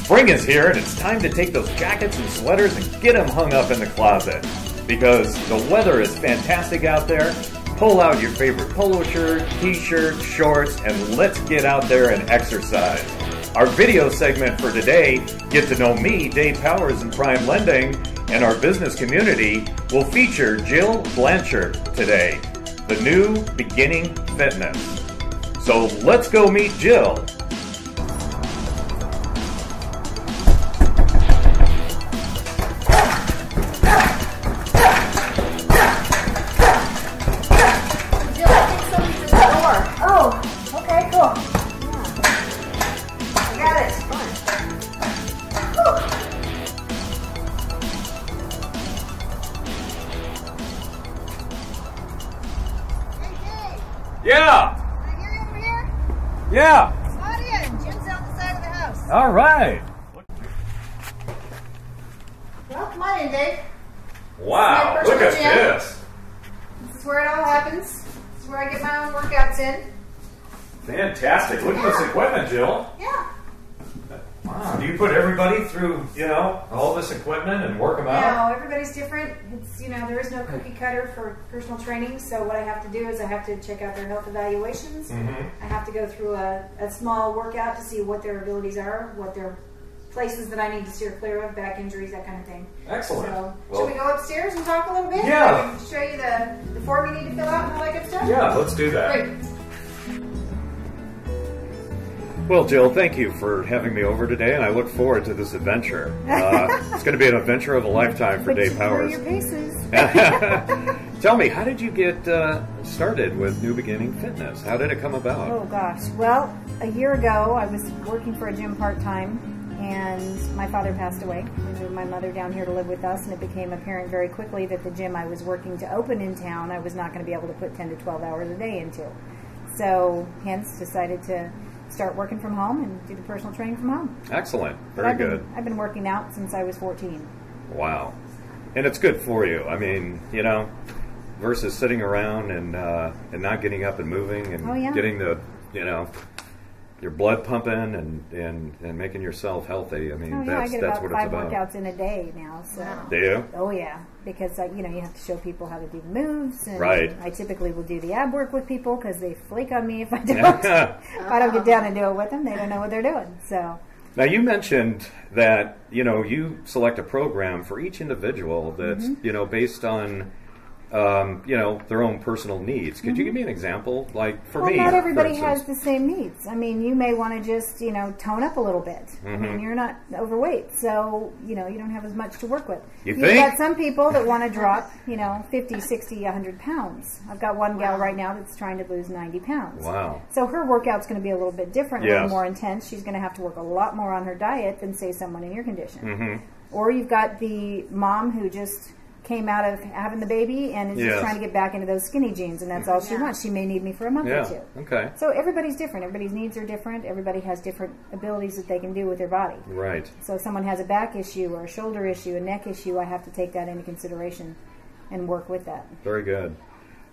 Spring is here, and it's time to take those jackets and sweaters and get them hung up in the closet. Because the weather is fantastic out there. Pull out your favorite polo shirt, t-shirt, shorts, and let's get out there and exercise. Our video segment for today, Get to Know Me, Dave Powers and Prime Lending, and our business community will feature Jill Blanchard today, the new Beginning Fitness. So let's go meet Jill. Yeah. Can I hear you over here? Yeah. Come on in. Jim's out the side of the house. All right. Well, come on in, Dave. Wow. Look at this. This is where it all happens. This is where I get my own workouts in. Fantastic. Look at this equipment, Jill. Yeah. Wow. Do you put everybody through, all this equipment and work them out? No, everybody's different. It's, there is no cookie cutter for personal training. So what I have to do is I have to check out their health evaluations. I have to go through a small workout to see what their abilities are, what their places that I need to steer clear of, back injuries, that kind of thing. Excellent. So, should we go upstairs and talk a little bit? Yeah. I can show you the form you need to fill out and all that good stuff? Yeah, let's do that. Great. Well, Jill, thank you for having me over today, and I look forward to this adventure. It's going to be an adventure of a lifetime for Dave Powers. Your paces. Tell me, how did you get started with New Beginning Fitness? How did it come about? Oh, gosh. Well, a year ago, I was working for a gym part-time, and my father passed away. We moved my mother down here to live with us, and it became apparent very quickly that the gym I was working to open in town, I was not going to be able to put 10 to 12 hours a day into. So, hence, decided to start working from home and do the personal training from home. Excellent. Very good. I've been working out since I was 14. Wow. And it's good for you. I mean, versus sitting around and not getting up and moving and getting the, your blood pumping and making yourself healthy. I mean, that's what it's about. I get about 5 workouts in a day now. So. Do you? Oh, yeah. Because, you have to show people how to do the moves. And right. I typically will do the ab work with people because they flake on me if I don't. If I don't get down and do it with them, they don't know what they're doing. So. Now, you mentioned that, you select a program for each individual that's, based on, their own personal needs. Could you give me an example? Like, for me, not everybody has the same needs. I mean, you may want to just, tone up a little bit. I mean, you're not overweight, so, you don't have as much to work with. You've got some people that want to drop, 50, 60, 100 pounds. I've got one gal right now that's trying to lose 90 pounds. Wow. So her workout's going to be a little bit different, a little more intense. She's going to have to work a lot more on her diet than, say, someone in your condition. Or you've got the mom who just came out of having the baby and is just trying to get back into those skinny jeans, and that's all she wants. She may need me for a month or two. Okay. So everybody's different. Everybody's needs are different. Everybody has different abilities that they can do with their body. Right. So if someone has a back issue or a shoulder issue, a neck issue, I have to take that into consideration and work with that. Very good.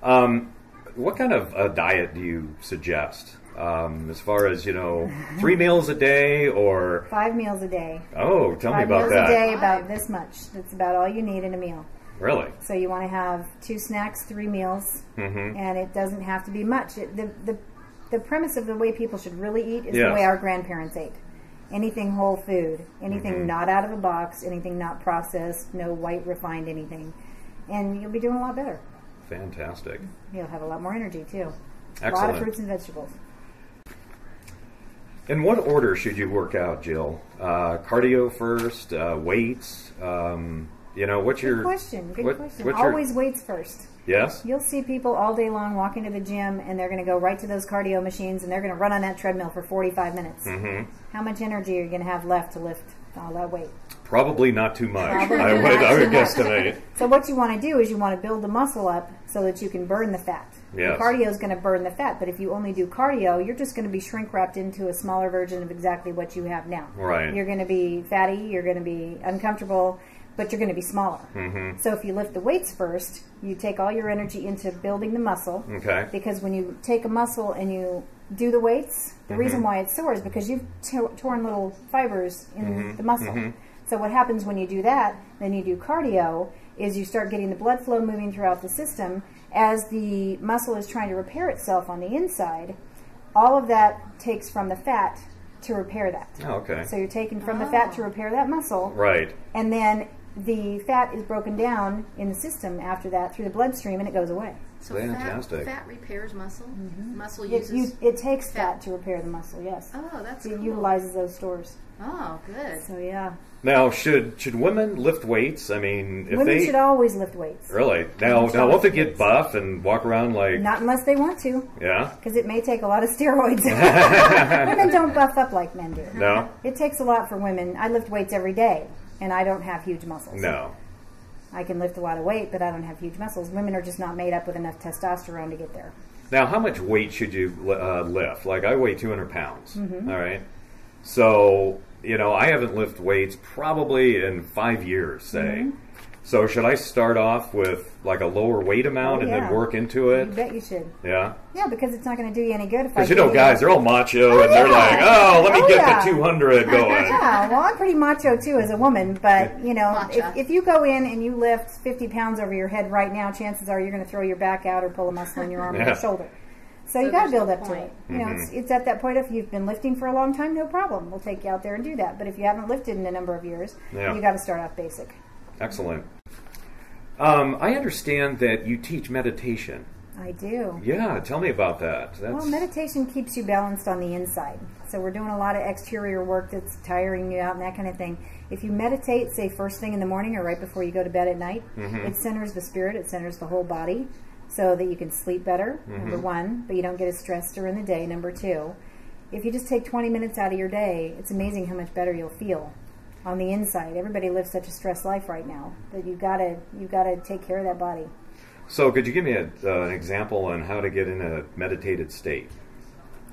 What kind of a diet do you suggest? As far as, 3 meals a day or... 5 meals a day. Oh, tell me about that. 5 meals a day, about this much. That's about all you need in a meal. Really? So you want to have 2 snacks, 3 meals, and it doesn't have to be much. The premise of the way people should really eat is the way our grandparents ate. Anything whole food, anything not out of a box, anything not processed, no white refined anything. And you'll be doing a lot better. Fantastic. You'll have a lot more energy, too. Excellent. A lot of fruits and vegetables. In what order should you work out, Jill? Cardio first, weights? What's your... Good question. Always weights first. Yes? You'll see people all day long walking to the gym, and they're going to go right to those cardio machines, and they're going to run on that treadmill for 45 minutes. How much energy are you going to have left to lift all that weight? Probably not too much. I would guesstimate. So what you want to do is you want to build the muscle up so that you can burn the fat. Yes. The cardio is going to burn the fat, but if you only do cardio, you're just going to be shrink-wrapped into a smaller version of exactly what you have now. Right. You're going to be fatty, you're going to be uncomfortable, but you're going to be smaller. So if you lift the weights first, you take all your energy into building the muscle. Okay. Because when you take a muscle and you do the weights, the reason why it's sore is because you've torn little fibers in the muscle. So what happens when you do that, then you do cardio, is you start getting the blood flow moving throughout the system. As the muscle is trying to repair itself on the inside, all of that takes from the fat to repair that. Oh, okay. So you're taking from the fat to repair that muscle. Right. And then the fat is broken down in the system after that through the bloodstream, and it goes away. So Fantastic. fat repairs muscle? Muscle uses... It takes fat to repair the muscle, yes. Oh, that's It cool. utilizes those stores. Oh, good. So, yeah. Now, should women lift weights? I mean, if Women should always lift weights. Really? Now, won't they get buff and walk around like... Not unless they want to. Yeah? Because it may take a lot of steroids. Women don't buff up like men do. No? It takes a lot for women. I lift weights every day, and I don't have huge muscles. No. I can lift a lot of weight, but I don't have huge muscles. Women are just not made up with enough testosterone to get there. Now, how much weight should you lift? Like, I weigh 200 pounds, all right? So, you know, I haven't lifted weights probably in 5 years, say. So should I start off with like a lower weight amount and then work into it? You bet you should. Yeah? Yeah, because it's not going to do you any good if I Because, you know, guys, they're all macho and they're like, oh, let me get the 200 going. Yeah, well, I'm pretty macho too as a woman, but, you know, if you go in and you lift 50 pounds over your head right now, chances are you're going to throw your back out or pull a muscle in your arm or your shoulder. So you got to build up to it. You know, it's at that point. If you've been lifting for a long time, no problem. We'll take you out there and do that. But if you haven't lifted in a number of years, you got to start off basic. Excellent. I understand that you teach meditation. I do. Yeah, tell me about that. Well, meditation keeps you balanced on the inside. So we're doing a lot of exterior work that's tiring you out and that kind of thing. If you meditate, say first thing in the morning or right before you go to bed at night, it centers the spirit, it centers the whole body, so that you can sleep better, number one, but you don't get as stressed during the day, number two. If you just take 20 minutes out of your day, it's amazing how much better you'll feel on the inside. Everybody lives such a stressed life right now, but you've got to take care of that body. So could you give me an example on how to get in a meditated state?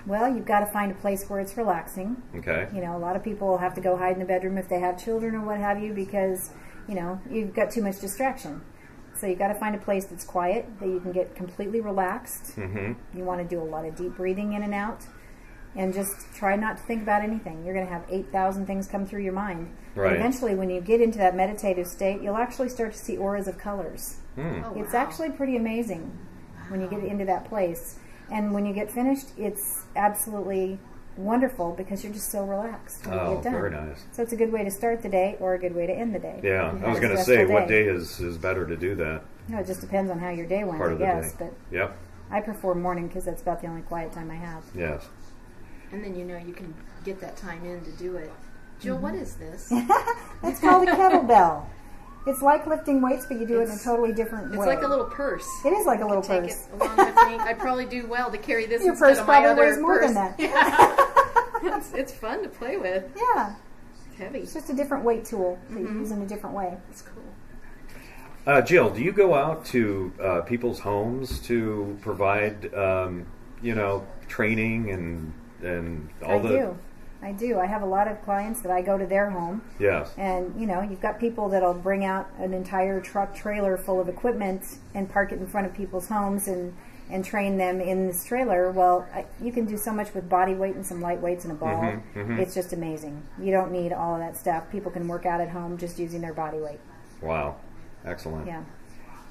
Well, you've got to find a place where it's relaxing. Okay. You know, a lot of people have to go hide in the bedroom if they have children or what have you because, you know, you've got too much distraction. So you've got to find a place that's quiet, that you can get completely relaxed. You want to do a lot of deep breathing in and out. And just try not to think about anything. You're going to have 8,000 things come through your mind. Right. And eventually, when you get into that meditative state, you'll actually start to see auras of colors. Oh, It's actually pretty amazing when you get into that place. And when you get finished, it's absolutely wonderful because you're just so relaxed when you get done. Very nice. So it's a good way to start the day or a good way to end the day. Yeah, I was going to say, what day is better to do that? No, it just depends on how your day went, I guess. But I prefer morning because that's about the only quiet time I have. Yes. And then you know you can get that time in to do it. Jill, what is this? That's called a kettlebell. It's like lifting weights, but you do it in a totally different way. It's like a little purse. It is like a little Take purse. it along with me. I'd probably do well to carry this Your instead purse of my probably other weighs more purse. than that. Yeah. It's fun to play with. Yeah. It's heavy. It's just a different weight tool that you use in a different way. It's cool. Jill, do you go out to people's homes to provide, you know, training and all I do. I have a lot of clients that I go to their home. Yes. And, you know, you've got people that'll bring out an entire truck trailer full of equipment and park it in front of people's homes and train them in this trailer. Well, you can do so much with body weight and some light weights and a ball. It's just amazing. You don't need all of that stuff. People can work out at home just using their body weight. Wow. Excellent. Yeah.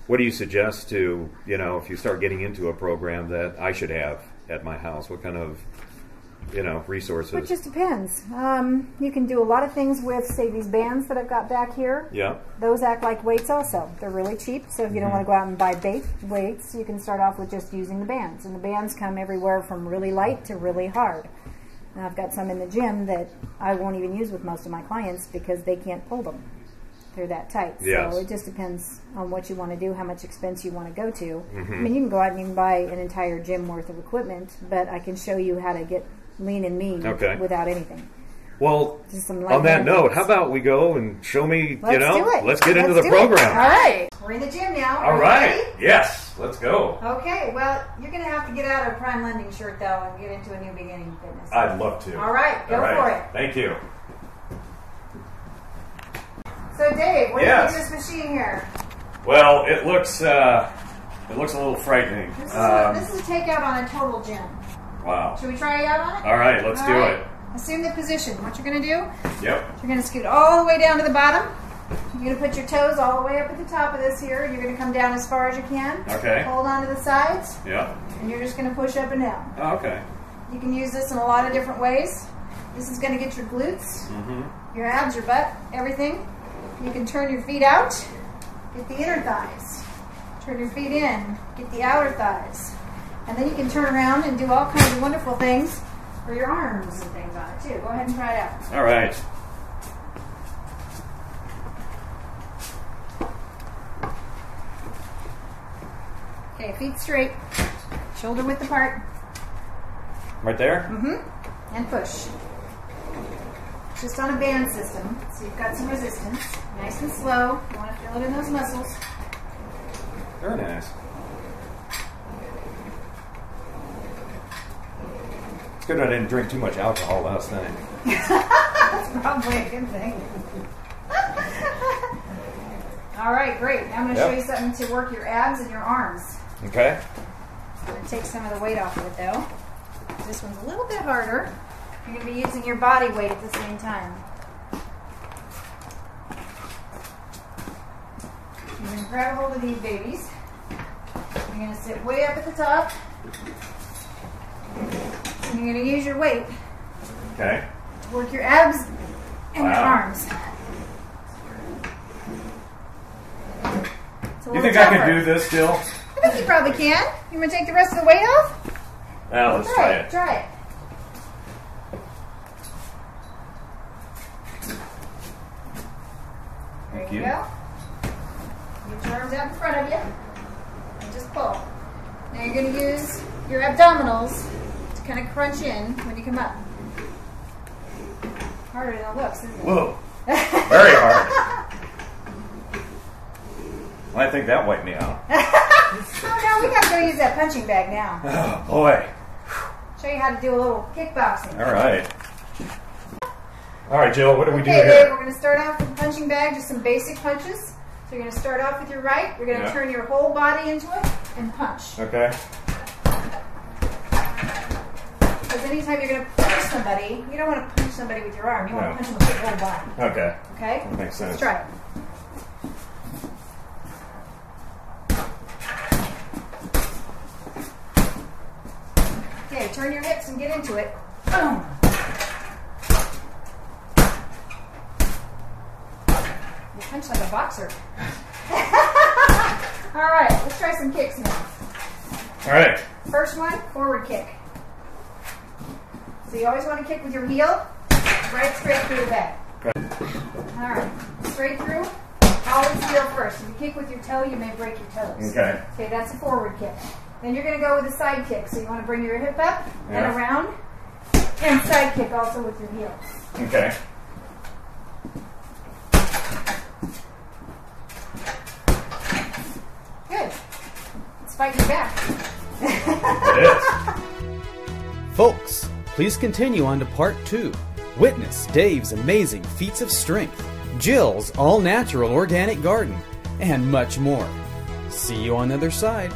What do you suggest to, you know, if you start getting into a program that I should have at my house? What kind of, you know, resources? It just depends. You can do a lot of things with, say, these bands that I've got back here. Yeah. Those act like weights also. They're really cheap, so if you don't want to go out and buy weights, you can start off with just using the bands. And the bands come everywhere from really light to really hard. Now, I've got some in the gym that I won't even use with most of my clients because they can't pull them. They're that tight. Yes. So it just depends on what you want to do, how much expense you want to go to. I mean, you can go out and you can buy an entire gym worth of equipment, but I can show you how to get lean and mean without anything. Well, Just some on that note, how about we go and show me, Let's you know, do it. let's get into the do program. It. All right. We're in the gym now. All right. Yes, let's go. Okay, well, you're going to have to get out of Prime Lending shirt, though, and get into a new beginning fitness. I'd love to. All right, go for it. Thank you. So, Dave, what do you think of this machine here? Well, it looks a little frightening. This is a takeout on a total gym. Wow. Should we try you out on it? All right, let's do it. Assume the position. What you're going to do, Yep. you're going to scoot all the way down to the bottom. You're going to put your toes all the way up at the top of this here. You're going to come down as far as you can. Okay. Hold on to the sides. Yep. And you're just going to push up and down. Oh, okay. You can use this in a lot of different ways. This is going to get your glutes, your abs, your butt, everything. You can turn your feet out, get the inner thighs. Turn your feet in, get the outer thighs. And then you can turn around and do all kinds of wonderful things for your arms and things on it too. Go ahead and try it out. All right. Okay, feet straight, shoulder width apart. Right there? And push. Just on a band system, so you've got some resistance. Nice and slow. You want to feel it in those muscles. Very nice. It's good I didn't drink too much alcohol last night. That's probably a good thing. All right, great. Now I'm going to show you something to work your abs and your arms. Okay. I'm going to take some of the weight off of it though. This one's a little bit harder. You're going to be using your body weight at the same time. You're going to grab a hold of these babies. You're going to sit way up at the top. And you're going to use your weight Okay. to work your abs and your arms. You think I can do this still? I think you probably can. You want to take the rest of the weight off? Now let's try it. Try it. Thank There you. you go. Get your arms out in front of you. And just pull. Now you're going to use your abdominals to kind of crunch in when you come up. Harder than it looks, isn't it? Whoa. Very hard. I think that wiped me out. Oh, now we got to go use that punching bag now. Oh, boy. Show you how to do a little kickboxing. All right. All right, Jill, what do we do Okay, here? Dave, we're going to start off with the punching bag, just some basic punches. So you're going to start off with your right. You're going to turn your whole body into it and punch. Okay. Because anytime you're going to punch somebody, you don't want to punch somebody with your arm. You want to punch them with your whole body. Okay. Okay? That makes sense. Let's try it. Okay, turn your hips and get into it. Boom. You punch like a boxer. All right, let's try some kicks now. All right. First one, forward kick. So you always want to kick with your heel, right straight through the back. Okay. All right, straight through. Always heel first. If you kick with your toe, you may break your toes. Okay. Okay, that's a forward kick. Then you're going to go with a side kick. So you want to bring your hip up and around, and side kick also with your heel. Okay. Good. It's fighting back. It is. Folks, please continue on to part 2. Witness Dave's amazing feats of strength, Jill's all-natural organic garden, and much more. See you on the other side.